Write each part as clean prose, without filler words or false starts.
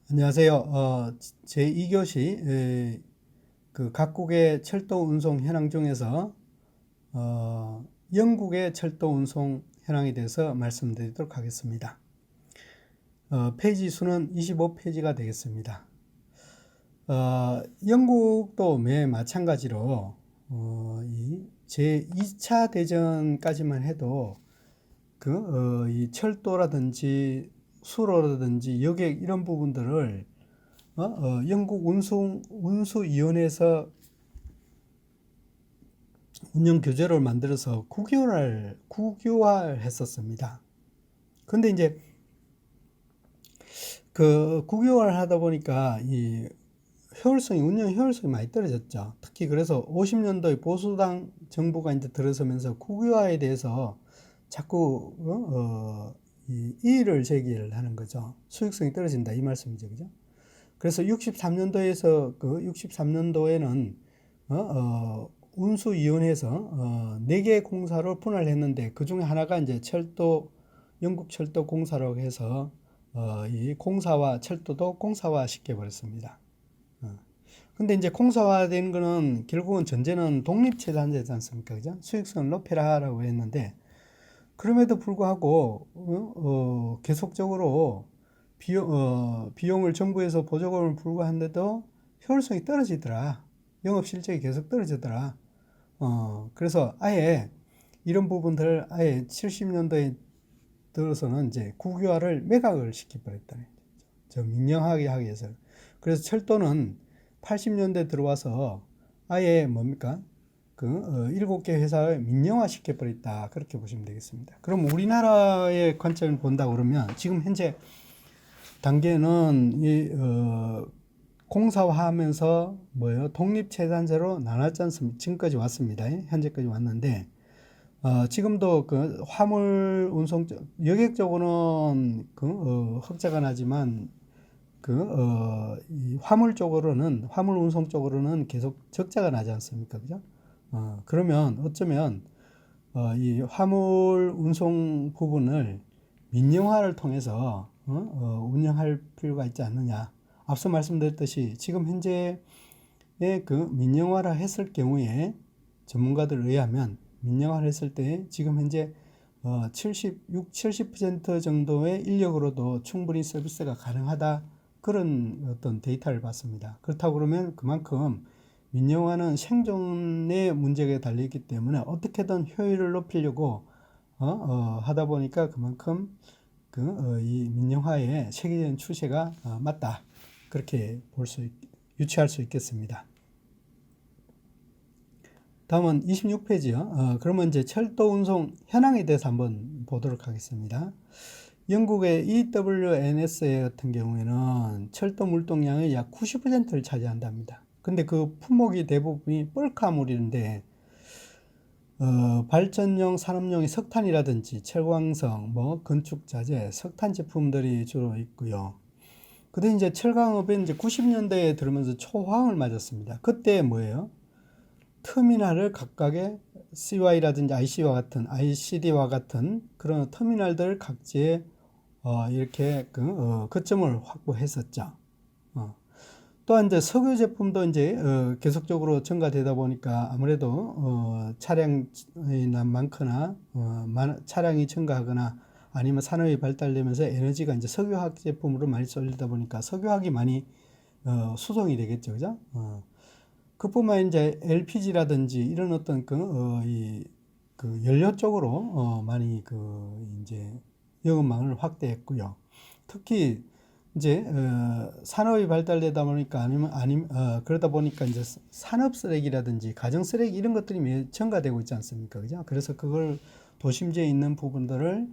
안녕하세요. 제2교시 그 각국의 철도 운송 현황 중에서 영국의 철도 운송 현황에 대해서 말씀드리도록 하겠습니다. 페이지 수는 25페이지가 되겠습니다. 영국도 매 마찬가지로 이 제2차 대전까지만 해도 이 철도라든지 수로라든지 여객 이런 부분들을 영국 운수위원회에서 운영 규제를 만들어서 국유화했었습니다. 근데 이제 그 국유화를 하다 보니까 이 운영 효율성이 많이 떨어졌죠. 특히 그래서 50년도에 보수당 정부가 이제 들어서면서 국유화에 대해서 자꾸 이 이의를 제기를 하는 거죠. 수익성이 떨어진다 이 말씀이죠, 그죠? 그래서 63년도에는 운수위원회에서 4개 공사를 분할했는데 그 중에 하나가 이제 영국 철도 공사라고 해서 이 공사와 철도도 공사화 시켜버렸습니다. 근데 이제 공사화된 거는 결국은 전제는 독립재단제지 않습니까? 그죠? 수익성을 높여라라고 했는데 그럼에도 불구하고 계속적으로 비용을 정부에서 보조금을 부과하는데도 효율성이 떨어지더라. 영업 실적이 계속 떨어지더라. 그래서 아예 이런 부분들을 아예 70년도에 들어서는 이제 국유화를 매각을 시켜버렸다. 저 민영하게 하기 위해서. 그래서 철도는 80년대 들어와서 아예 뭡니까? 7개 회사를 민영화 시켜버렸다. 그렇게 보시면 되겠습니다. 그럼 우리나라의 관점을 본다 그러면 지금 현재 단계는 공사화하면서 독립재산제로 나눴지 않습니까? 지금까지 왔습니다. 현재까지 왔는데 지금도 그 화물 운송 여객적으로는 흑자가 나지만 이 화물 운송 쪽으로는 계속 적자가 나지 않습니까? 그죠? 그러면 어쩌면 이 화물 운송 부분을 민영화를 통해서 운영할 필요가 있지 않느냐. 앞서 말씀드렸듯이 지금 현재의 민영화를 했을 경우에 전문가들 의하면 민영화를 했을 때 지금 현재 70% 정도의 인력으로도 충분히 서비스가 가능하다. 그런 어떤 데이터를 봤습니다. 그렇다고 그러면 그만큼 민영화는 생존의 문제가 달려있기 때문에 어떻게든 효율을 높이려고 하다 보니까 그만큼 이 민영화의 세계적인 추세가 맞다. 그렇게 유추할 수 있겠습니다. 다음은 26페이지요. 그러면 이제 철도 운송 현황에 대해서 한번 보도록 하겠습니다. 영국의 EWNS 같은 경우에는 철도 물동량의 약 90%를 차지한답니다. 근데 그 품목이 대부분이 뻘카물인데 발전용, 산업용의 석탄이라든지 철광석, 건축 자재, 석탄 제품들이 주로 있고요. 근데 이제 철강업은 이제 90년대에 들어오면서 초황을 맞았습니다. 그때 뭐예요? 터미널을 각각의 CY라든지 ICD와 같은 그런 터미널들 각지에 이렇게 거점을 확보했었죠. 또한 이제 석유 제품도 이제 계속적으로 증가되다 보니까 아무래도 차량이 많거나 차량이 증가하거나 아니면 산업이 발달되면서 에너지가 이제 석유화학 제품으로 많이 쏠리다 보니까 석유화학이 많이 수송이 되겠죠, 그죠? 그뿐만 이제 LPG라든지 이런 어떤 연료 쪽으로 많이 이제 영업망을 확대했고요. 특히 이제 산업이 발달되다 보니까 그러다 보니까 이제 산업 쓰레기라든지 가정 쓰레기 이런 것들이 증가되고 있지 않습니까? 그죠? 그래서 그걸 도심지에 있는 부분들을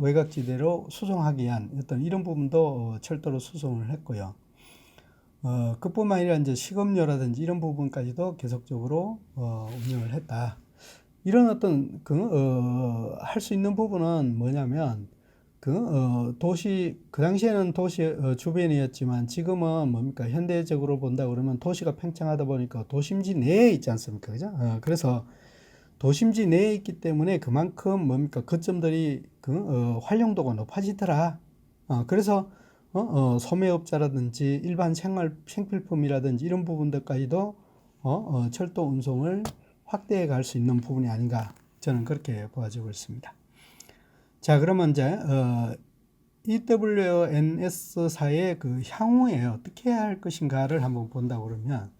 외곽지대로 수송하기 위한 어떤 이런 부분도 철도로 수송을 했고요. 그뿐만 아니라 이제 식음료라든지 이런 부분까지도 계속적으로 운영을 했다. 이런 어떤 할 수 있는 부분은 뭐냐면 그 당시에는 도시 주변이었지만 지금은 뭡니까? 현대적으로 본다 그러면 도시가 팽창하다 보니까 도심지 내에 있지 않습니까? 그죠? 그래서 도심지 내에 있기 때문에 그만큼 뭡니까? 거점들이 활용도가 높아지더라. 그래서 소매업자라든지 일반 생필품이라든지 이런 부분들까지도 철도 운송을 확대해 갈 수 있는 부분이 아닌가 저는 그렇게 보아지고 있습니다. 자, 그러면 이제 EWNS사의 그 향후에 어떻게 해야 할 것인가를 한번 본다고 그러면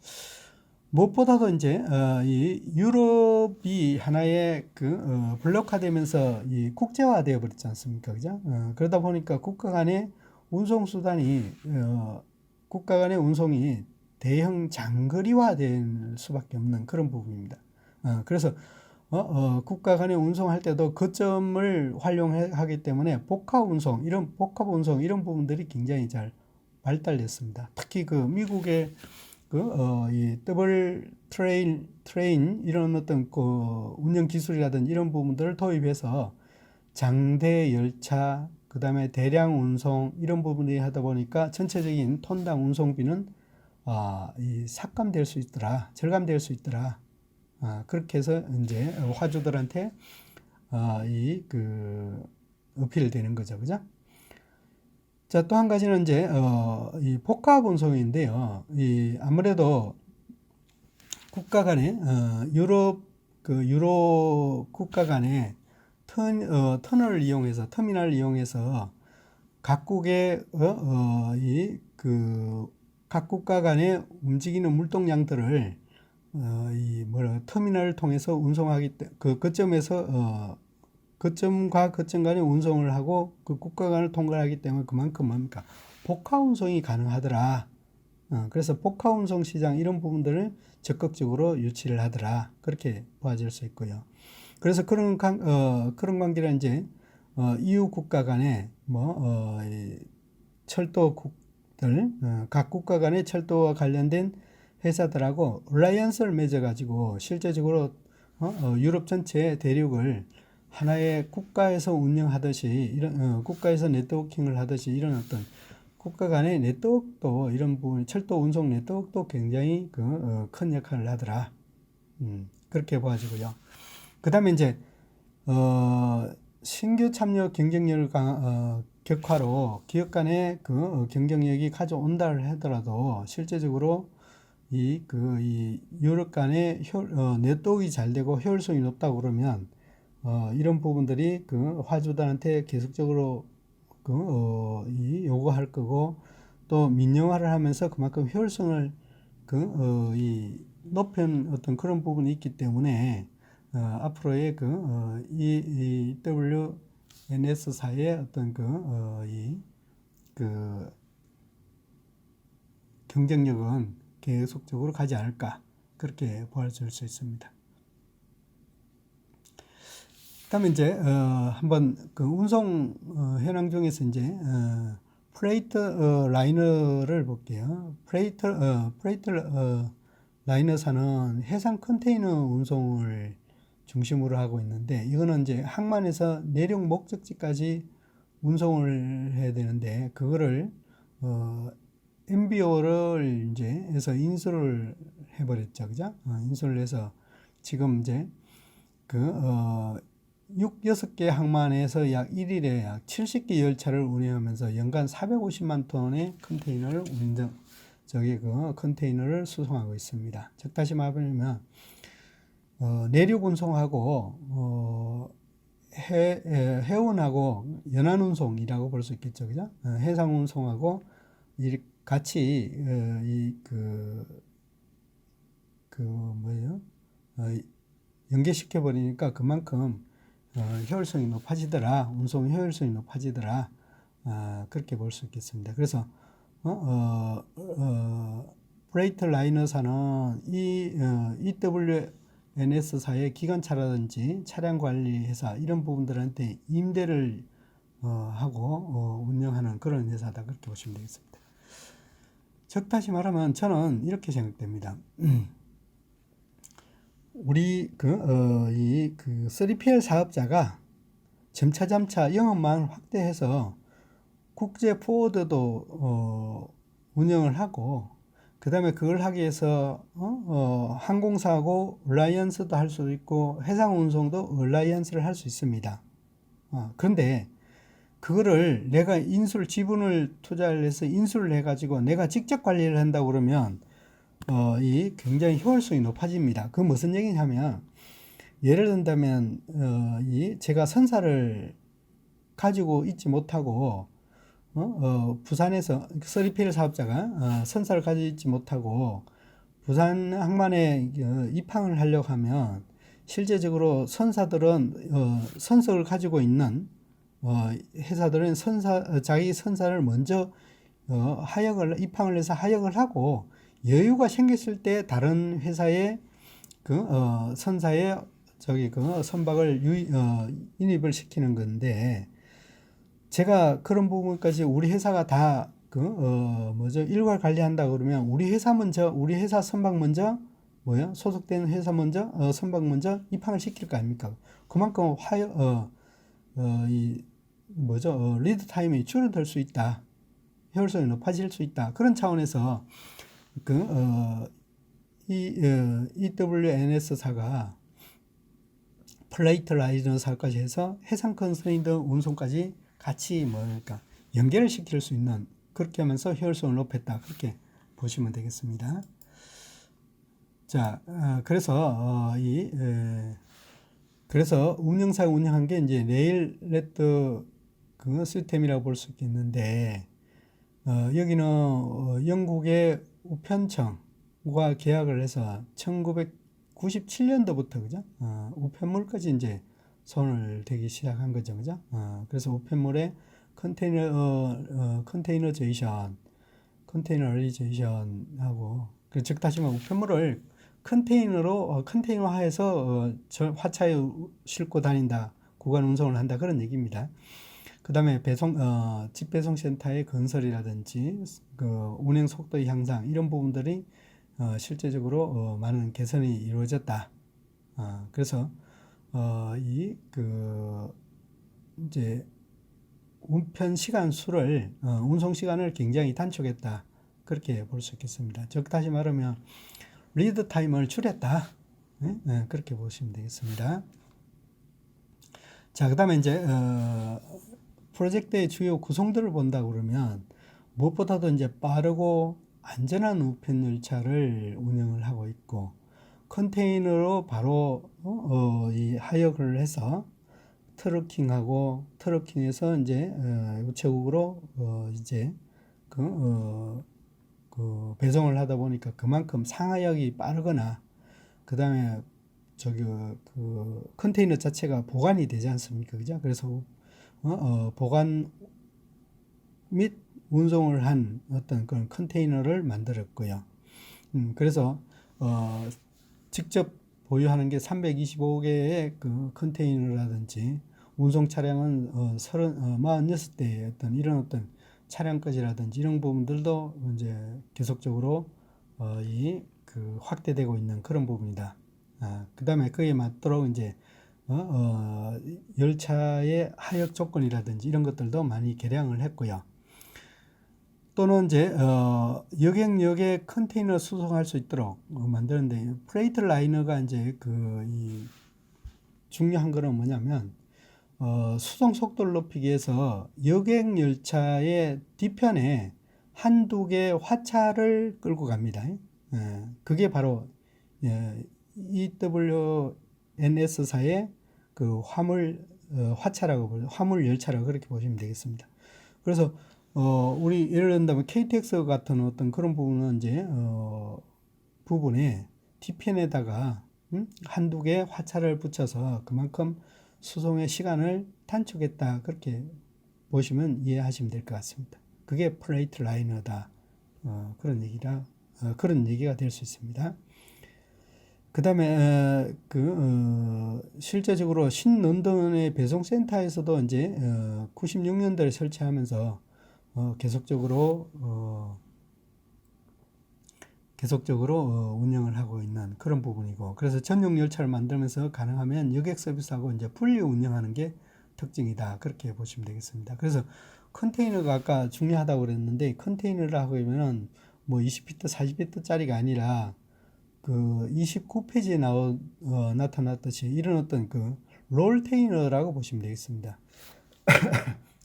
무엇보다도 이제 이 유럽이 하나의 그 블록화되면서 이 국제화되어 버렸지 않습니까, 그죠? 그러다 보니까 국가 간의 운송 수단이 국가 간의 운송이 대형 장거리화될 수밖에 없는 그런 부분입니다. 그래서 국가 간의 운송할 때도 거점을 활용하기 때문에 복합 운송 이런 부분들이 굉장히 잘 발달됐습니다. 특히 그 미국의 이 더블 트레인 이런 어떤 그 운영 기술이라든지 이런 부분들을 도입해서 장대 열차, 그 다음에 대량 운송 이런 부분이 하다 보니까 전체적인 톤당 운송비는 이 삭감될 수 있더라, 절감될 수 있더라. 그렇게 해서 이제 화주들한테 이 그 어필 되는 거죠, 그죠? 자, 또 한 가지는 이제 이 복합 운송인데요. 이 아무래도 국가 간에 유럽 국가 간에 터널을 이용해서 터미널을 이용해서 각국의 각 국가 간에 움직이는 물동량들을 터미널을 통해서 운송하기 때문에 그 거점에서 거점과 거점 간의 운송을 하고 그 국가 간을 통과하기 때문에 그만큼 뭡니까? 복합 운송이 가능하더라. 그래서 복합 운송 시장 이런 부분들을 적극적으로 유치를 하더라. 그렇게 보아질 수 있고요. 그래서 그런 관계를 이제 EU 국가 간의 철도국들 각 국가 간의 철도와 관련된 회사들하고 얼라이언스를 맺어가지고 실제적으로 유럽 전체 대륙을 하나의 국가에서 운영하듯이 이런 국가에서 네트워킹을 하듯이 이런 어떤 국가 간의 네트워크도 이런 부분 철도 운송 네트워크도 굉장히 큰 역할을 하더라. 그렇게 보아지고요. 그다음에 이제 신규 참여 경쟁력을 격화로 기업 간의 경쟁력이 가져온다 하더라도 실제적으로 이 유럽 간의 네트워크가 잘 되고 효율성이 높다고 그러면 이런 부분들이 화주단한테 계속적으로 요구할 거고 또 민영화를 하면서 그만큼 효율성을 이 높인 어떤 그런 부분이 있기 때문에 앞으로의 이 WNS사의 어떤 경쟁력은 계속적으로 가지 않을까 그렇게 보아질 수 있습니다. 그다음에 이제 한번 운송 현황 중에서 이제 프레이트 라이너를 볼게요. 프레이트 라이너사는 해상 컨테이너 운송을 중심으로 하고 있는데 이거는 이제 항만에서 내륙 목적지까지 운송을 해야 되는데 그거를 MBO를 이제 해서 인수를 해버렸죠, 그죠? 인수를 해서 지금 이제 6개 항만에서 약 1일에 약 70개 열차를 운행하면서 연간 450만 톤의 컨테이너를 컨테이너를 수송하고 있습니다. 즉 다시 말하면 내륙 운송하고 해운하고 연안 운송이라고 볼 수 있겠죠, 그죠? 해상 운송하고 같이 연계시켜 버리니까 그만큼 효율성이 높아지더라, 운송 효율성이 높아지더라, 그렇게 볼 수 있겠습니다. 그래서 프레이트 라이너사는 EWNS사의 기관차라든지 차량 관리 회사 이런 부분들한테 임대를 하고 운영하는 그런 회사다 그렇게 보시면 되겠습니다. 즉 다시 말하면 저는 이렇게 생각됩니다. 우리 3PL 사업자가 점차 영업망을 확대해서 국제 포워드도 운영을 하고 그 다음에 그걸 하기 위해서 항공사하고 얼라이언스도 할 수 있고 해상 운송도 얼라이언스를 할 수 있습니다. 그런데 그거를 내가 지분을 투자를 해서 인수를 해가지고 내가 직접 관리를 한다고 그러면 이 굉장히 효율성이 높아집니다. 그 무슨 얘기냐면 예를 든다면 이 제가 선사를 가지고 있지 못하고 부산에서 서리필 사업자가 선사를 가지고 있지 못하고 부산 항만에 입항을 하려고 하면 실제적으로 선사들은 선석을 가지고 있는 회사들은 자기 선사를 먼저 입항을 해서 하역을 하고 여유가 생겼을 때 다른 회사의 선사의 선박을 인입을 시키는 건데 제가 그런 부분까지 우리 회사가 다 일괄 관리한다 그러면 우리 회사 선박 먼저 소속된 회사 먼저 선박 먼저 입항을 시킬 거 아닙니까? 그만큼 리드 타임이 줄어들 수 있다. 효율성이 높아질 수 있다. 그런 차원에서 EWNS사가 플레이트 라이너사까지 해서 해상 컨테이너 운송까지 같이 연결을 시킬 수 있는 그렇게 하면서 효율성을 높였다. 그렇게 보시면 되겠습니다. 자, 그래서 운영사가 운영한 게 이제 레일레드 시스템이라고 볼 수 있겠는데 여기는 영국의 우편청과 계약을 해서 1997년도부터 그죠? 우편물까지 이제 손을 대기 시작한 거죠, 그죠? 그래서 우편물에 컨테이너리제이션하고 즉 다시 말하면 우편물을 컨테이너화해서 화차에 싣고 다닌다, 구간 운송을 한다 그런 얘기입니다. 그 다음에 직배송센터의 건설이라든지 운행 속도의 향상 이런 부분들이 실제적으로 많은 개선이 이루어졌다. 그래서 이제 운편 시간 수를 운송 시간을 굉장히 단축했다. 그렇게 볼 수 있겠습니다. 즉 다시 말하면 리드 타임을 줄였다. 그렇게 보시면 되겠습니다. 자, 그다음에 이제 프로젝트의 주요 구성들을 본다 그러면 무엇보다도 이제 빠르고 안전한 우편 열차를 운영을 하고 있고 컨테이너로 바로 이 하역을 해서 트러킹해서 이제 우체국으로 이제 배송을 하다 보니까 그만큼 상하역이 빠르거나 그 다음에 컨테이너 자체가 보관이 되지 않습니까? 그죠? 그래서 보관 및 운송을 한 어떤 그런 컨테이너를 만들었고요. 그래서 직접 보유하는 게 325개의 컨테이너라든지 운송 차량은 46대의 이런 어떤 차량까지라든지 이런 부분들도 이제 계속적으로 확대되고 있는 그런 부분이다. 그 다음에 그에 맞도록 이제 열차의 하역 조건이라든지 이런 것들도 많이 개량을 했고요. 또는 이제 여객역에 컨테이너 수송할 수 있도록 만드는데 프레이트 라이너가 이제 중요한 거는 뭐냐면 수송 속도를 높이기 위해서 여객 열차의 뒤편에 한두 개 화차를 끌고 갑니다. 그게 바로 EWNS사의 화물 열차라고 그렇게 보시면 되겠습니다. 그래서 우리 예를 든다면 KTX 같은 어떤 그런 부분은 이제 부분에 뒤편에다가 한두 개 화차를 붙여서 그만큼 수송의 시간을 단축했다. 그렇게 보시면 이해하시면 될 것 같습니다. 그게 플레이트 라이너다. 그런 얘기가 될 수 있습니다. 그 다음에 실제적으로 신런던의 배송센터에서도 이제 96년도에 설치하면서 계속적으로 운영을 하고 있는 그런 부분이고, 그래서 전용 열차를 만들면서 가능하면 여객 서비스하고 이제 분리 운영하는 게 특징이다. 그렇게 보시면 되겠습니다. 그래서 컨테이너가 아까 중요하다고 그랬는데, 컨테이너라고 하면은 뭐 20피트, 40피트짜리가 아니라 29페이지에 나타났듯이 이런 어떤 롤테이너라고 보시면 되겠습니다.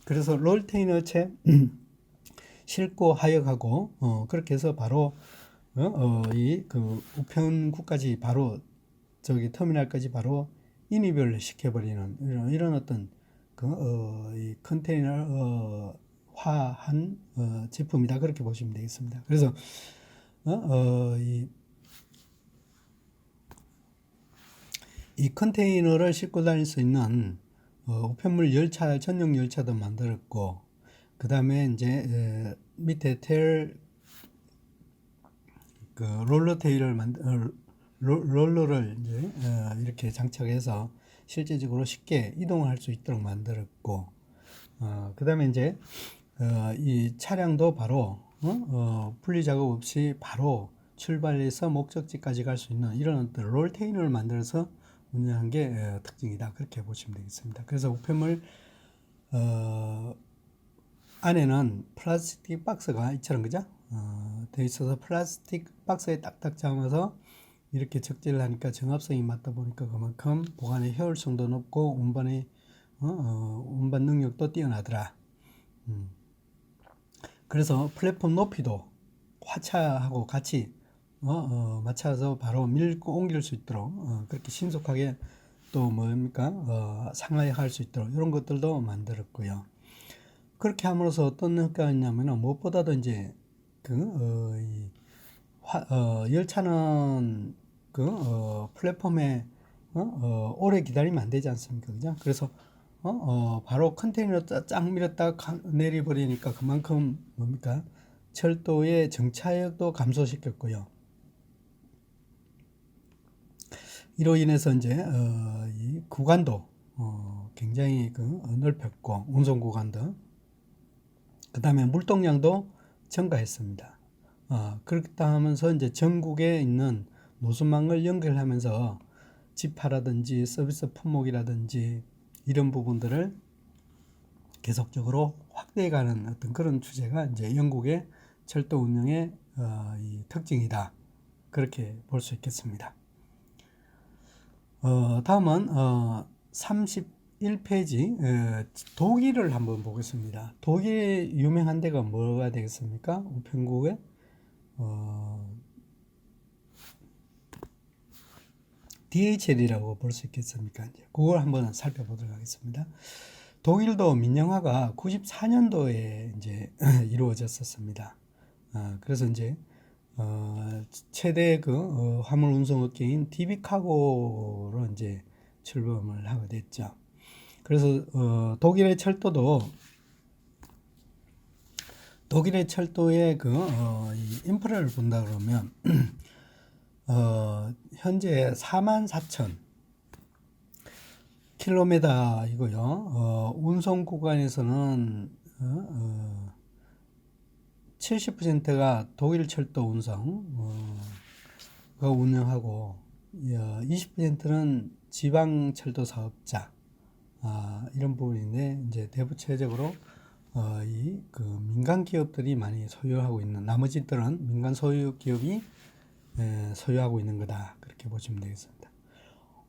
그래서 롤테이너체 싣고 하역하고 그렇게 해서 바로 이 그 우편국까지 바로 저기 터미널까지 바로 인이별을 시켜버리는 이런 어떤 이 컨테이너 화한 제품이다 그렇게 보시면 되겠습니다. 그래서 이 컨테이너를 싣고 다닐 수 있는 우편물 열차 전용 열차도 만들었고 그 다음에 이제 밑에 그 롤러 테일을 롤러를 이제 이렇게 장착해서 실제적으로 쉽게 이동을 할 수 있도록 만들었고 그 다음에 이제 이 차량도 바로 분리 작업 없이 바로 출발해서 목적지까지 갈 수 있는 이런 어떤 롤테인을 만들어서 운영한 게 특징이다 그렇게 보시면 되겠습니다. 그래서 우편물 안에는 플라스틱 박스가 이처럼 그죠? 되어 있어서 플라스틱 박스에 딱딱 잡아서 이렇게 적재를 하니까 정합성이 맞다 보니까 그만큼 보관의 효율성도 높고 운반의 운반 능력도 뛰어나더라. 그래서 플랫폼 높이도 화차하고 같이 맞춰서 바로 밀고 옮길 수 있도록 그렇게 신속하게 또 뭡니까 상하할 수 있도록 이런 것들도 만들었고요. 그렇게 함으로써 어떤 효과가 있냐면은 무엇보다도 이제 열차는 플랫폼에 오래 기다리면 안 되지 않습니까? 그죠? 그래서 바로 컨테이너 쫙 밀었다 내려버리니까 그만큼 뭡니까? 철도의 정차력도 감소시켰고요. 이로 인해서 이제 이 구간도 굉장히 넓혔고 운송 구간도 그 다음에 물동량도 증가했습니다. 그렇다 하면서 이제 전국에 있는 노선망을 연결하면서 지파라든지 서비스 품목이라든지 이런 부분들을 계속적으로 확대해가는 어떤 그런 추세가 이제 영국의 철도 운영의 이 특징이다. 그렇게 볼 수 있겠습니다. 다음은 31페이지 독일을 한번 보겠습니다. 독일 유명한 데가 뭐가 되겠습니까? 우편국에 DHL이라고 볼 수 있겠습니까? 이제 그걸 한번 살펴보도록 하겠습니다. 독일도 민영화가 94년도에 이제 이루어졌었습니다. 그래서 이제 최대 화물 운송 업계인 DB 카고로 이제 출범을 하게 됐죠. 그래서 독일의 철도의 이 인프라를 본다 그러면 현재 44,000 킬로미터이고요. 운송 구간에서는 70%가 독일 철도 운송가 운영하고 20%는 지방 철도 사업자 이런 부분인데 이제 대부체적으로 이 민간 기업들이 많이 소유하고 있는 나머지들은 민간 소유 기업이 소유하고 있는 거다 그렇게 보시면 되겠습니다.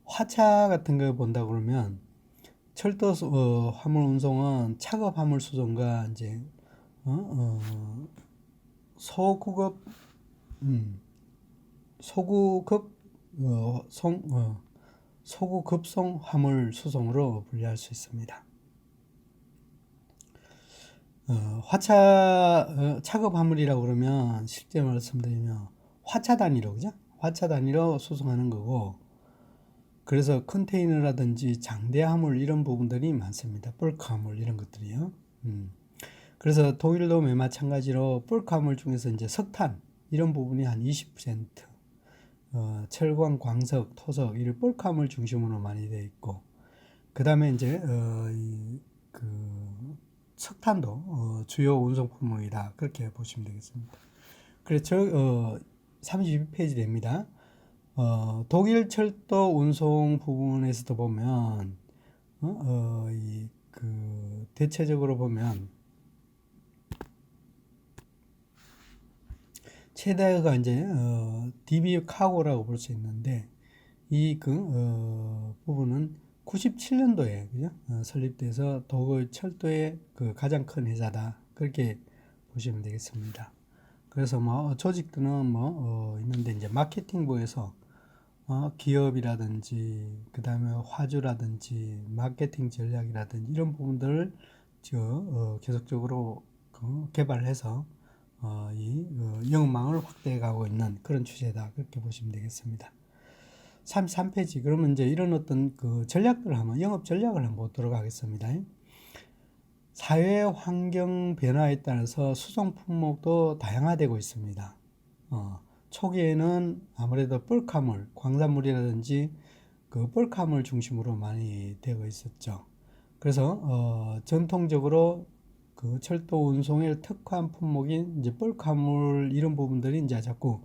화차 같은 거 본다 그러면 철도 화물 운송은 차급 화물 수송과 이제 소구급 소구급송 화물 수송으로 분류할 수 있습니다. 화차 차급 화물이라고 그러면 실제 말씀드리면 화차 단위로 그죠? 화차 단위로 수송하는 거고 그래서 컨테이너라든지 장대 화물 이런 부분들이 많습니다. 벌크 화물 이런 것들이요. 그래서 독일도 마찬가지로 벌크 화물 중에서 이제 석탄 이런 부분이 한 20%, 철광, 광석, 토석 이런 벌크 화물 중심으로 많이 되어 있고, 그 다음에 이제 석탄도 주요 운송 품목이다 그렇게 보시면 되겠습니다. 그래서 32페이지 됩니다. 독일 철도 운송 부분에서도 보면 대체적으로 보면 최대가 이제 DB 카고라고 볼 수 있는데 이 부분은 97년도에 그죠? 설립돼서 도고 철도의 그 가장 큰 회사다. 그렇게 보시면 되겠습니다. 그래서 뭐 조직들은 뭐 있는데 이제 마케팅부에서 기업이라든지 그다음에 화주라든지 마케팅 전략이라든지 이런 부분들을 계속적으로 개발해서 이 영업망을 확대해 가고 있는 그런 추세다. 그렇게 보시면 되겠습니다. 33페이지. 그러면 이제 이런 어떤 그 전략들을 한번 영업 전략을 한번 보도록 하겠습니다. 사회 환경 변화에 따라서 수송 품목도 다양화되고 있습니다. 초기에는 아무래도 뻘카물, 광산물이라든지 그 뻘카물 중심으로 많이 되고 있었죠. 그래서 전통적으로 그 철도 운송에 특화한 품목인 이제 뻘카물 이런 부분들이 이제 자꾸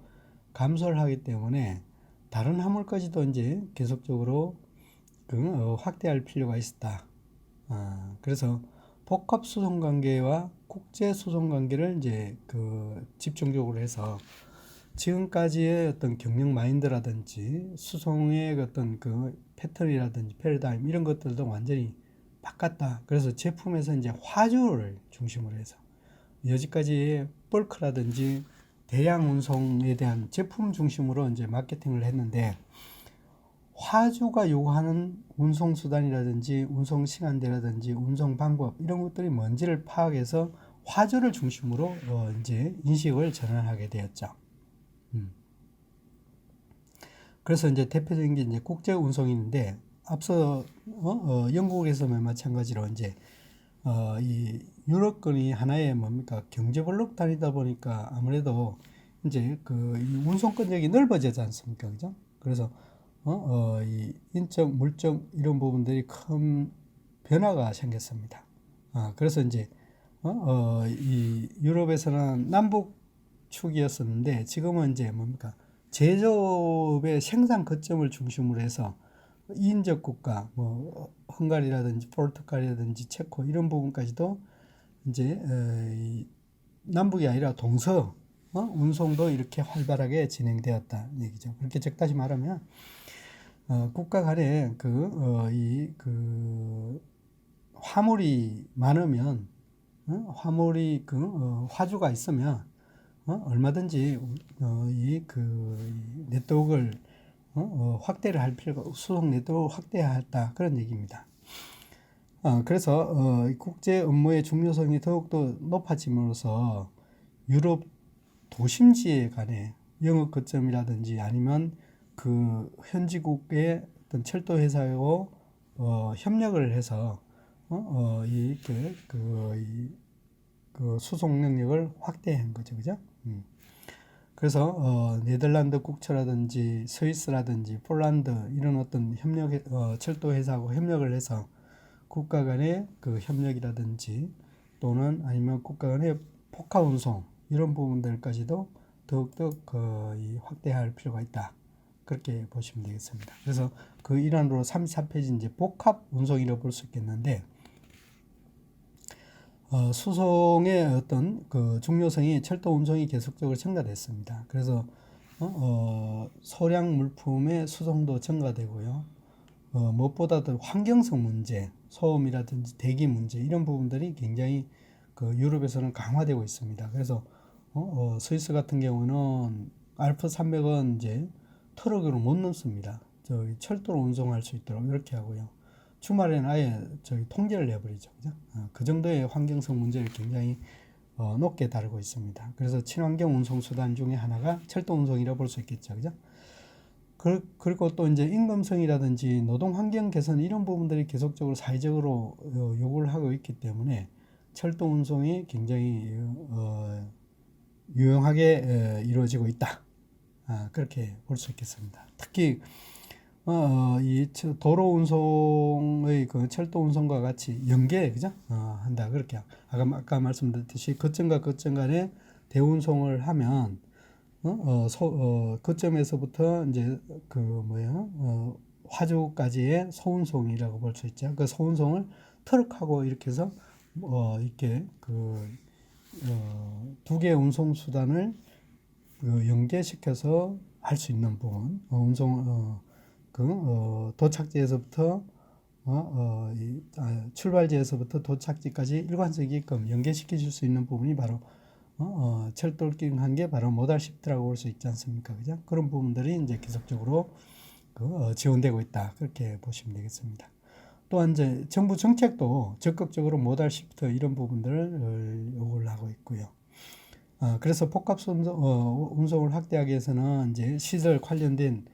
감소를 하기 때문에 다른 화물까지도 이제 계속적으로 확대할 필요가 있었다. 그래서 복합 수송 관계와 국제 수송 관계를 이제 집중적으로 해서 지금까지의 어떤 경영 마인드라든지 수송의 어떤 그 패턴이라든지 패러다임 이런 것들도 완전히 바꿨다. 그래서 제품에서 이제 화주를 중심으로 해서 여지까지 벌크라든지 대량 운송에 대한 제품 중심으로 이제 마케팅을 했는데 화주가 요구하는 운송 수단이라든지 운송 시간대라든지 운송 방법 이런 것들이 뭔지를 파악해서 화주를 중심으로 이제 인식을 전환하게 되었죠. 그래서 이제 대표적인 게 이제 국제 운송인데 앞서 영국에서만 마찬가지로 이제 이 유럽권이 하나의 뭡니까 경제 블록 단위다 보니까 아무래도 이제 이 운송권역이 넓어지지 않습니까, 그죠? 그래서 이 인적, 물적 이런 부분들이 큰 변화가 생겼습니다. 그래서 이제 이 유럽에서는 남북축이었었는데 지금은 이제 뭡니까 제조업의 생산 거점을 중심으로 해서 이인적 국가, 뭐 헝가리라든지 포르투갈이라든지 체코 이런 부분까지도 이제 이 남북이 아니라 동서 운송도 이렇게 활발하게 진행되었다 얘기죠. 그렇게 즉 다시 말하면 국가 간에 화물이 많으면 화물이 화주가 있으면 얼마든지 이 네트워크를 확대를 할 필요가 수송 네트워크를 확대했다 그런 얘기입니다. 그래서 국제 업무의 중요성이 더욱더 높아짐으로써 유럽 도심지에 간에 영업 거점이라든지 아니면 그 현지국의 어떤 철도 회사하고 협력을 해서 그 수송 능력을 확대한 거죠, 그죠? 그래서 네덜란드 국처라든지 스위스라든지 폴란드 이런 어떤 철도 회사하고 협력을 해서 국가 간의 그 협력이라든지 또는 아니면 국가 간의 포카 운송 이런 부분들까지도 더욱더 확대할 필요가 있다. 그렇게 보시면 되겠습니다. 그래서 그 일환으로 34페이지 이제 복합 운송이라고 볼 수 있겠는데 수송의 어떤 그 중요성이 철도 운송이 계속적으로 증가됐습니다. 그래서 소량 물품의 수송도 증가되고요. 무엇보다도 환경성 문제, 소음이라든지 대기 문제 이런 부분들이 굉장히 유럽에서는 강화되고 있습니다. 그래서 스위스 같은 경우는 알프 300은 이제 트럭으로 못 넘습니다. 저기 철도로 운송할 수 있도록 이렇게 하고요. 주말에는 아예 통제를 해버리죠. 그죠? 그 정도의 환경성 문제를 굉장히 높게 다루고 있습니다. 그래서 친환경 운송 수단 중에 하나가 철도 운송이라고 볼 수 있겠죠. 그죠? 그리고 또 이제 임금성이라든지 노동 환경 개선 이런 부분들이 계속적으로 사회적으로 요구를 하고 있기 때문에 철도 운송이 굉장히 유용하게 이루어지고 있다. 그렇게 볼 수 있겠습니다. 특히 이 도로 운송의 그 철도 운송과 같이 연계 그죠? 한다 그렇게 아까 말씀드렸듯이 거점과 거점 간에 대운송을 하면 거점에서부터 이제 화주까지의 소운송이라고 볼 수 있죠. 그 소운송을 트럭하고 이렇게 해서 이렇게 두 개의 운송 수단을 연계시켜서 할 수 있는 부분, 운송 도착지에서부터 출발지에서부터 도착지까지 일관성이게끔 연계시켜 줄 수 있는 부분이 바로 철도를 기능한 게 바로 모달 시프트라고 볼 수 있지 않습니까? 그죠? 그런 부분들이 이제 계속적으로 지원되고 있다. 그렇게 보시면 되겠습니다. 또한 이제 정부 정책도 적극적으로 모달 시프트 이런 부분들을 요구를 하고 있고요. 그래서 복합 운송을 확대하기 위해서는 이제 시설 관련된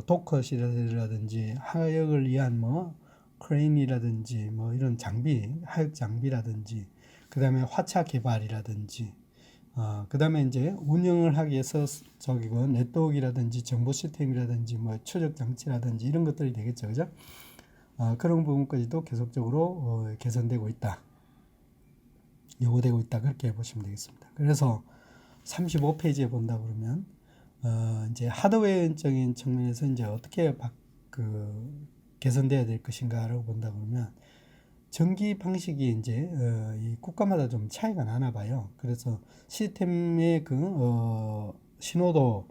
도커 시설이라든지 하역을 위한 뭐 크레인이라든지 뭐 이런 장비, 하역 장비라든지 그다음에 화차 개발이라든지 그다음에 이제 운영을 하기 위해서 저기 그 네트워크라든지 정보 시스템이라든지 뭐 추적 장치라든지 이런 것들이 되겠죠, 그죠? 그런 부분까지도 계속적으로 개선되고 있다, 요구되고 있다 그렇게 보시면 되겠습니다. 그래서 35페이지에 본다 그러면 이제 하드웨어적인 측면에서 이제 어떻게 개선돼야 될 것인가라고 본다 그러면 전기 방식이 이제 이 국가마다 좀 차이가 나나 봐요. 그래서 시스템의 신호도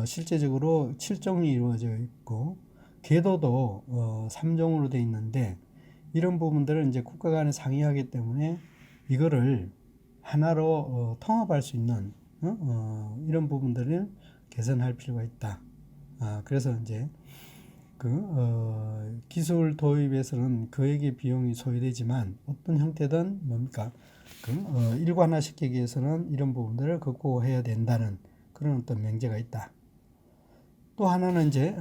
실제적으로 7종이 이루어져 있고 궤도도 3종으로 되어 있는데 이런 부분들을 이제 국가 간에 상의하기 때문에 이거를 하나로 통합할 수 있는 이런 부분들을 개선할 필요가 있다. 그래서 이제 기술 도입에서는 그에게 비용이 소요되지만 어떤 형태든 뭡니까 일관화시키기 위해서는 이런 부분들을 극복해야 된다는 그런 어떤 명제가 있다. 또 하나는 이제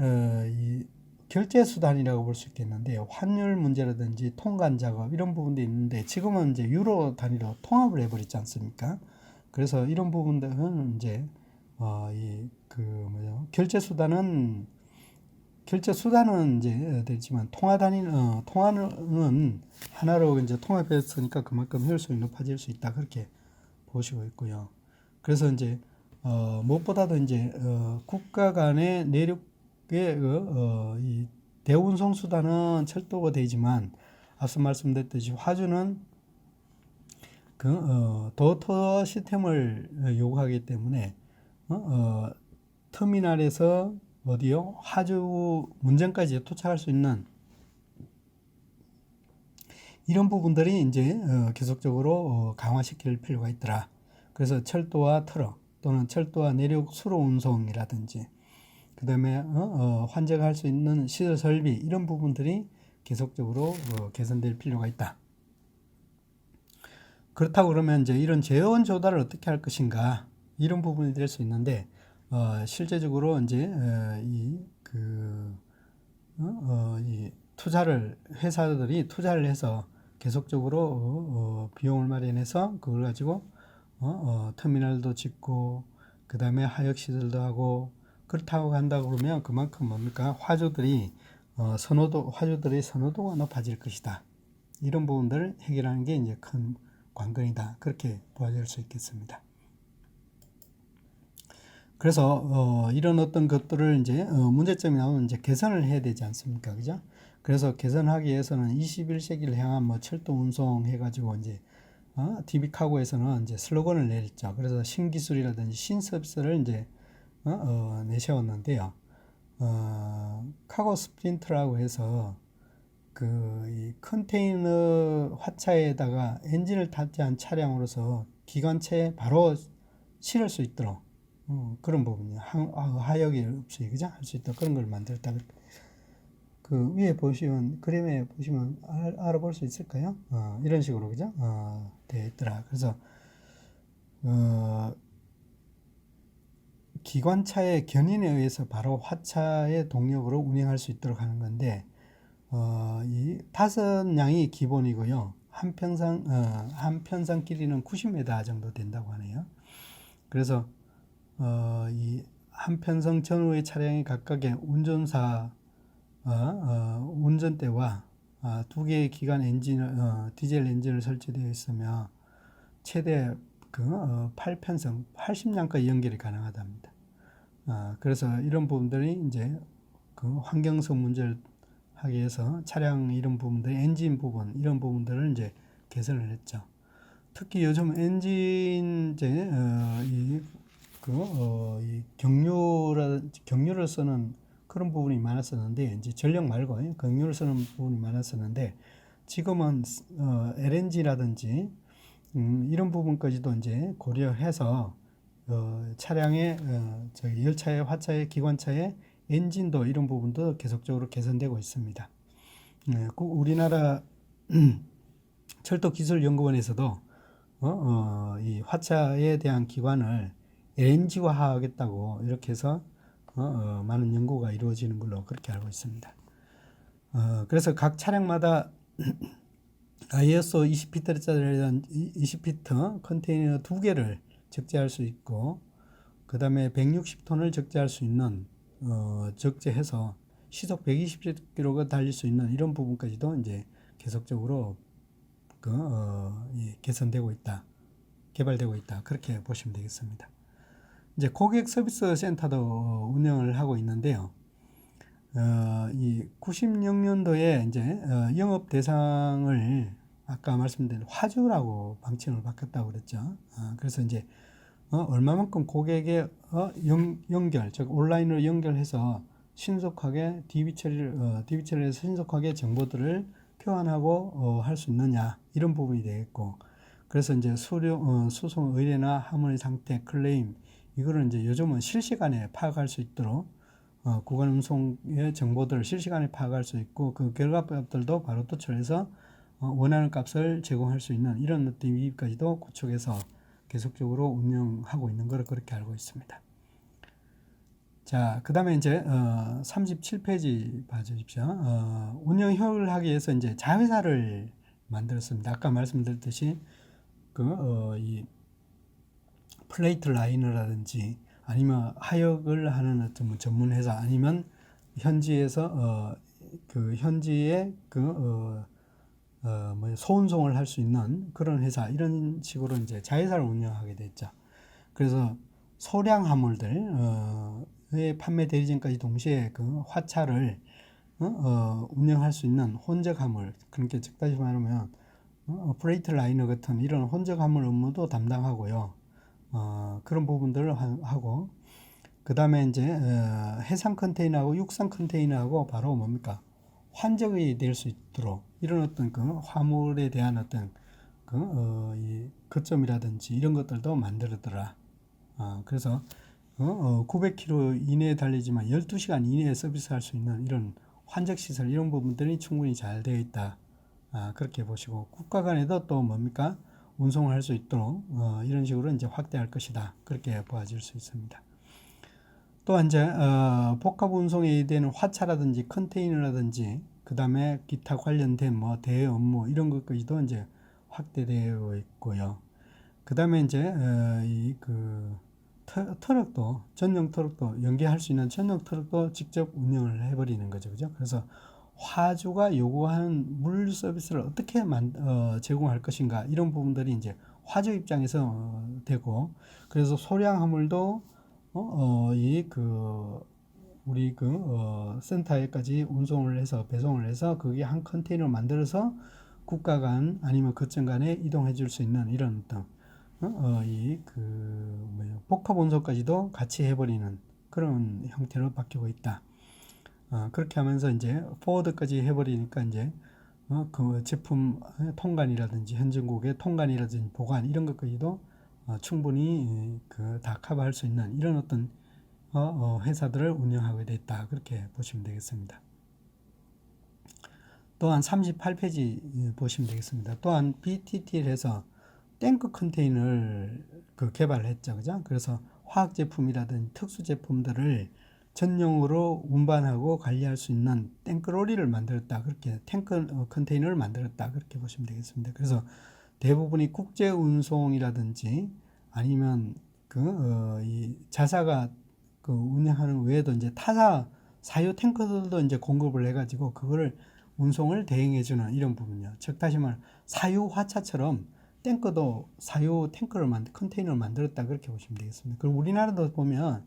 이 결제 수단이라고 볼 수 있겠는데 환율 문제라든지 통관 작업 이런 부분도 있는데 지금은 이제 유로 단위로 통합을 해버리지 않습니까? 그래서 이런 부분들은 이제 결제 수단은 이제 되지만 통화는 하나로 이제 통합했으니까 그만큼 효율성이 높아질 수 있다 그렇게 보시고 있고요. 그래서 이제 무엇보다도 이제 국가 간의 내륙의 이 대운송 수단은 철도가 되지만 앞서 말씀드렸듯이 화주는 도어 시스템을 요구하기 때문에 터미널에서 어디요? 화주 문전까지 도착할 수 있는 이런 부분들이 이제 계속적으로 강화시킬 필요가 있더라. 그래서 철도와 트럭 또는 철도와 내륙 수로 운송이라든지 그 다음에 환적할 수 있는 시설 설비 이런 부분들이 계속적으로 개선될 필요가 있다. 그렇다고 그러면 이제 이런 재원 조달을 어떻게 할 것인가 이런 부분이 될 수 있는데 실제적으로 이제 이 회사들이 투자를 해서 계속적으로 비용을 마련해서 그걸 가지고 터미널도 짓고 그 다음에 하역 시설도 하고 그렇다고 한다 그러면 그만큼 뭡니까 화주들의 선호도가 높아질 것이다. 이런 부분들을 해결하는 게 이제 큰 관건이다. 그렇게 보아질 수 있겠습니다. 그래서 이런 어떤 것들을 이제 문제점이 나오면 이제 개선을 해야 되지 않습니까? 그죠? 그래서 개선하기 위해서는 21세기를 향한 뭐 철도 운송 해가지고 이제 DB카고에서는 이제 슬로건을 내렸죠. 그래서 신기술이라든지 신서비스를 이제 내세웠는데요. 카고 스프린트라고 해서 이 컨테이너 화차에다가 엔진을 탑재한 차량으로서 기관차에 바로 실을 수 있도록 그런 부분이요. 하역이 없이 그죠? 할 수 있도록 그런 걸 만들었다. 그 위에 보시면 그림에 보시면 알아볼 수 있을까요? 이런 식으로 그죠? 되어 있더라. 그래서 기관차의 견인에 의해서 바로 화차의 동력으로 운행할 수 있도록 하는 건데 이 5량이 기본이고요. 한 편상 길이는 90m 정도 된다고 하네요. 그래서 이 한 편성 전후의 차량이 각각의 운전사 운전대와 두 개의 기관 디젤 엔진을 설치되어 있으며 최대 8편성 80량까지 연결이 가능하답니다. 그래서 이런 부분들이 이제 환경성 문제를 하기 위해서 차량 이런 부분들, 엔진 부분 이런 부분들을 이제 개선을 했죠. 특히 요즘 엔진 이 경유를 쓰는 그런 부분이 많았었는데 이제 전력 말고 경유를 쓰는 부분이 많았었는데 지금은 LNG라든지 이런 부분까지도 이제 고려해서 차량의 저기 열차의 화차의 기관차의 엔진도 이런 부분도 계속적으로 개선되고 있습니다. 우리나라 철도기술연구원에서도 이 화차에 대한 기관을 LNG화하겠다고 이렇게 해서 많은 연구가 이루어지는 걸로 그렇게 알고 있습니다. 그래서 각 차량마다 ISO 20피트짜리 20피트 컨테이너 2개를 적재할 수 있고 그 다음에 160톤을 적재할 수 있는 적재해서 시속 120km가 달릴 수 있는 이런 부분까지도 이제 계속적으로 개선되고 있다, 개발되고 있다 그렇게 보시면 되겠습니다. 이제 고객 서비스 센터도 운영을 하고 있는데요. 이 96년도에 이제 영업 대상을 아까 말씀드린 화주라고 방침을 바꿨다고 그랬죠. 그래서 이제 얼마만큼 고객의 연결, 즉 온라인으로 연결해서 신속하게 DB 처리를 해서 신속하게 정보들을 교환하고 할 수 있느냐 이런 부분이 되겠고, 그래서 이제 소송 의뢰나 하모니 상태, 클레임 이거를 이제 요즘은 실시간에 파악할 수 있도록 구간 운송의 정보들을 실시간에 파악할 수 있고 그 결과값들도 바로 도출해서 원하는 값을 제공할 수 있는 이런 DB까지도 구축해서 계속적으로 운영하고 있는 걸 그렇게 알고 있습니다. 자, 그 다음에 이제 37페이지 봐주십시오. 운영 효율을 하기 위해서 이제 자회사를 만들었습니다. 아까 말씀드렸듯이 이 플레이트 라이너라든지 아니면 하역을 하는 어떤 전문 회사 아니면 현지에서 현지에 소운송을 할 수 있는 그런 회사 이런 식으로 이제 자회사를 운영하게 됐죠. 그래서 소량 화물들의 판매 대리점까지 동시에 그 화차를 운영할 수 있는 혼적 화물, 그러니까 즉 다시 말하면 프레이트 라이너 같은 이런 혼적 화물 업무도 담당하고요. 그런 부분들을 하고 그 다음에 이제 해상 컨테이너하고 육상 컨테이너하고 바로 뭡니까 환적이 될 수 있도록 이런 어떤 그 화물에 대한 어떤 이 거점이라든지 이런 것들도 만들었더라. 그래서 900km 이내에 달리지만 12시간 이내에 서비스할 수 있는 이런 환적 시설 이런 부분들이 충분히 잘 되어 있다. 그렇게 보시고 국가 간에도 또 뭡니까 운송을 할 수 있도록 이런 식으로 이제 확대할 것이다. 그렇게 보아질 수 있습니다. 또한 이제 복합 운송에 되는 화차라든지 컨테이너라든지 그 다음에 기타 관련된 뭐 대외 업무 이런 것까지도 이제 확대되어 있고요. 그 다음에 이제 트럭도 전용 트럭도 연계할 수 있는 전용 트럭도 직접 운영을 해버리는 거죠, 그죠? 그래서 화주가 요구하는 물 서비스를 어떻게 제공할 것인가 이런 부분들이 이제 화주 입장에서 되고, 그래서 소량 화물도 우리 센터에까지 운송을 해서 배송을 해서 그게 한 컨테이너 만들어서 국가 간 아니면 거점 간에 이동해 줄 수 있는 이런 어떤 복합 운송까지도 같이 해버리는 그런 형태로 바뀌고 있다. 그렇게 하면서 이제 포워드까지 해버리니까 이제 그 제품 통관이라든지 현증국의 통관이라든지 보관 이런 것까지도 충분히 다 커버할 수 있는 이런 어떤 회사들을 운영하게 됐다. 그렇게 보시면 되겠습니다. 또한 38페이지 보시면 되겠습니다. 또한 BTT에서 탱크 컨테이너를 개발했죠. 그죠? 그래서 화학 제품이라든지 특수 제품들을 전용으로 운반하고 관리할 수 있는 탱크 로리를 만들었다. 그렇게 탱크 컨테이너를 만들었다. 그렇게 보시면 되겠습니다. 그래서 대부분이 국제 운송이라든지 아니면 이 자사가 운영하는 외에도 이제 타사 사유 탱커들도 이제 공급을 해가지고 그거를 운송을 대행해주는 이런 부분이요. 즉 다시 말 사유 화차처럼 탱커도 사유 탱커를 컨테이너를 만들었다 그렇게 보시면 되겠습니다. 그리고 우리나라도 보면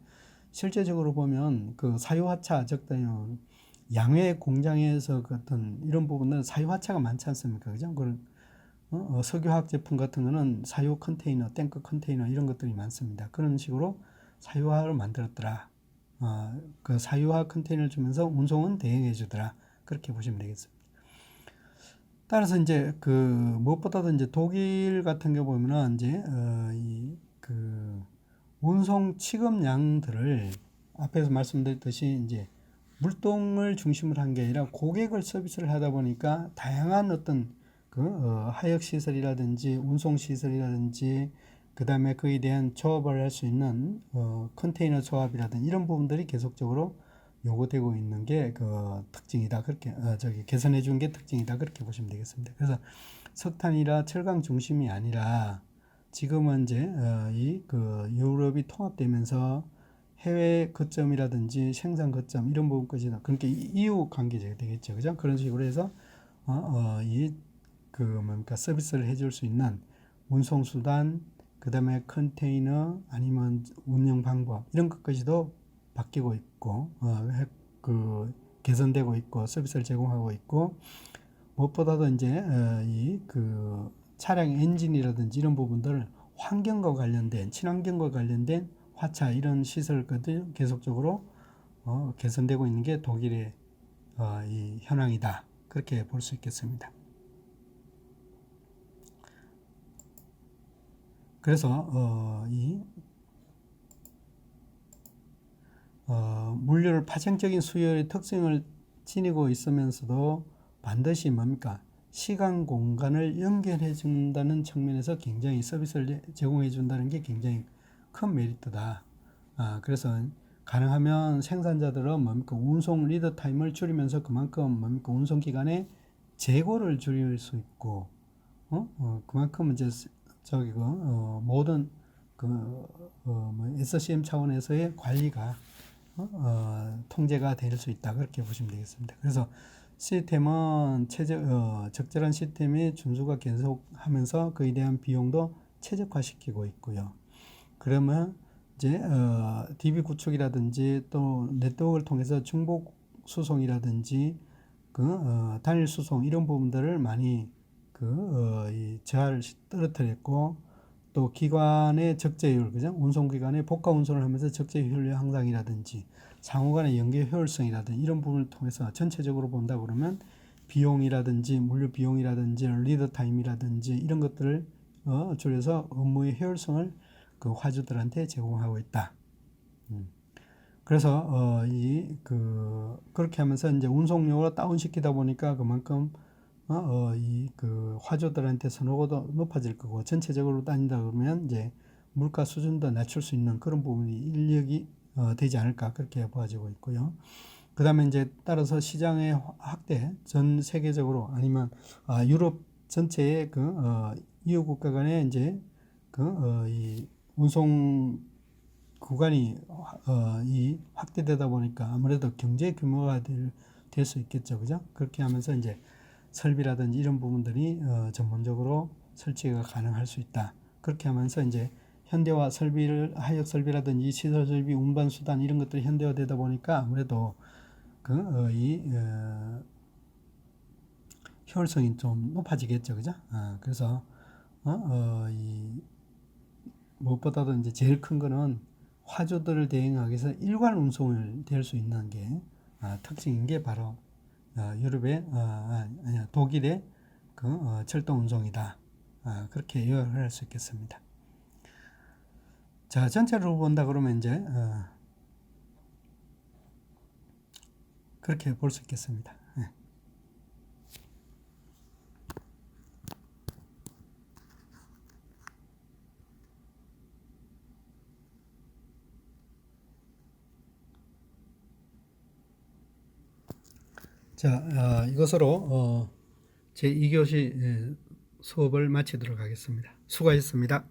실제적으로 보면 그 사유 화차 즉 양회 공장에서 어떤 이런 부분은 사유 화차가 많지 않습니까? 그죠? 석유화학 제품 같은 거는 사유 컨테이너, 탱크 컨테이너 이런 것들이 많습니다. 그런 식으로 사유화를 만들었더라. 그 사유화 컨테이너를 주면서 운송은 대행해 주더라. 그렇게 보시면 되겠습니다. 따라서 이제 그 무엇보다도 이제 독일 같은 경우 보면은 이제 이 그 운송 취급량들을 앞에서 말씀드렸듯이 이제 물동을 중심으로 한 게 아니라 고객을 서비스를 하다 보니까 다양한 어떤 그 하역 시설이라든지 운송 시설이라든지 그 다음에 그에 대한 조합을 할 수 있는 컨테이너 조합이라든지 이런 부분들이 계속적으로 요구되고 있는 게 그 특징이다. 그렇게 개선해 준 게 특징이다. 그렇게 보시면 되겠습니다. 그래서 석탄이라 철강 중심이 아니라 지금은 이제 이 그 유럽이 통합되면서 해외 거점이라든지 생산 거점 이런 부분까지 그러니까 이유 관계가 되겠죠. 그죠? 그런 식으로 해서 이 그 뭡니까 서비스를 해줄 수 있는 운송 수단, 그 다음에 컨테이너 아니면 운영 방법 이런 것까지도 바뀌고 있고 그 개선되고 있고 서비스를 제공하고 있고 무엇보다도 이제 이 그 차량 엔진이라든지 이런 부분들 환경과 관련된 친환경과 관련된 화차 이런 시설들이 계속적으로 개선되고 있는 게 독일의 이 현황이다. 그렇게 볼 수 있겠습니다. 그래서 이 물류를 파생적인 수요의 특징을 지니고 있으면서도 반드시 뭡니까? 시간 공간을 연결해 준다는 측면에서 굉장히 서비스를 제공해 준다는 게 굉장히 큰 메리트다. 그래서 가능하면 생산자들은 뭡니까? 운송 리드 타임을 줄이면서 그만큼 뭡니까? 운송 기간의 재고를 줄일 수 있고, 그만큼 이제 저기 모든 SCM 차원에서의 관리가 통제가 될 수 있다. 그렇게 보시면 되겠습니다. 그래서 시스템은 적절한 시스템의 준수가 계속하면서 그에 대한 비용도 최적화시키고 있고요. 그러면 이제 DB 구축이라든지 또 네트워크를 통해서 중복 수송이라든지 그 단일 수송 이런 부분들을 많이 이 저하를 떨어뜨렸고 또 기관의 적재율, 그죠? 운송기관의 복합 운송을 하면서 적재율 향상이라든지 상호간의 연계 효율성이라든지 이런 부분을 통해서 전체적으로 본다 그러면 비용이라든지 물류 비용이라든지 리드 타임이라든지 이런 것들을 줄여서 업무의 효율성을 그 화주들한테 제공하고 있다. 그래서 그렇게 하면서 이제 운송료를 다운시키다 보니까 그만큼 이 그 화주들한테 선호도도 높아질 거고 전체적으로 따진다 그러면 이제 물가 수준도 낮출 수 있는 그런 부분이 인력이 되지 않을까 그렇게 보아지고 있고요. 그 다음에 이제 따라서 시장의 확대 전 세계적으로 아니면 유럽 전체의 이후 국가 간의 이제 이 운송 구간이 이 확대되다 보니까 아무래도 경제 규모가 될 수 있겠죠, 그죠? 그렇게 하면서 이제 설비라든지 이런 부분들이 전문적으로 설치가 가능할 수 있다. 그렇게 하면서 이제 현대화 설비를 하역 설비라든지 시설 설비, 운반 수단 이런 것들이 현대화되다 보니까 아무래도 효율성이 좀 높아지겠죠, 그죠? 그래서 이 무엇보다도 이제 제일 큰 거는 화주들을 대행하기 위해서 일괄 운송을 될 수 있는 게 특징인 게 바로 유럽의 독일의 철도 운송이다. 그렇게 요약을 할 수 있겠습니다. 자, 전체로 본다 그러면 이제 그렇게 볼 수 있겠습니다. 자, 이것으로 제 2교시 수업을 마치도록 하겠습니다. 수고하셨습니다.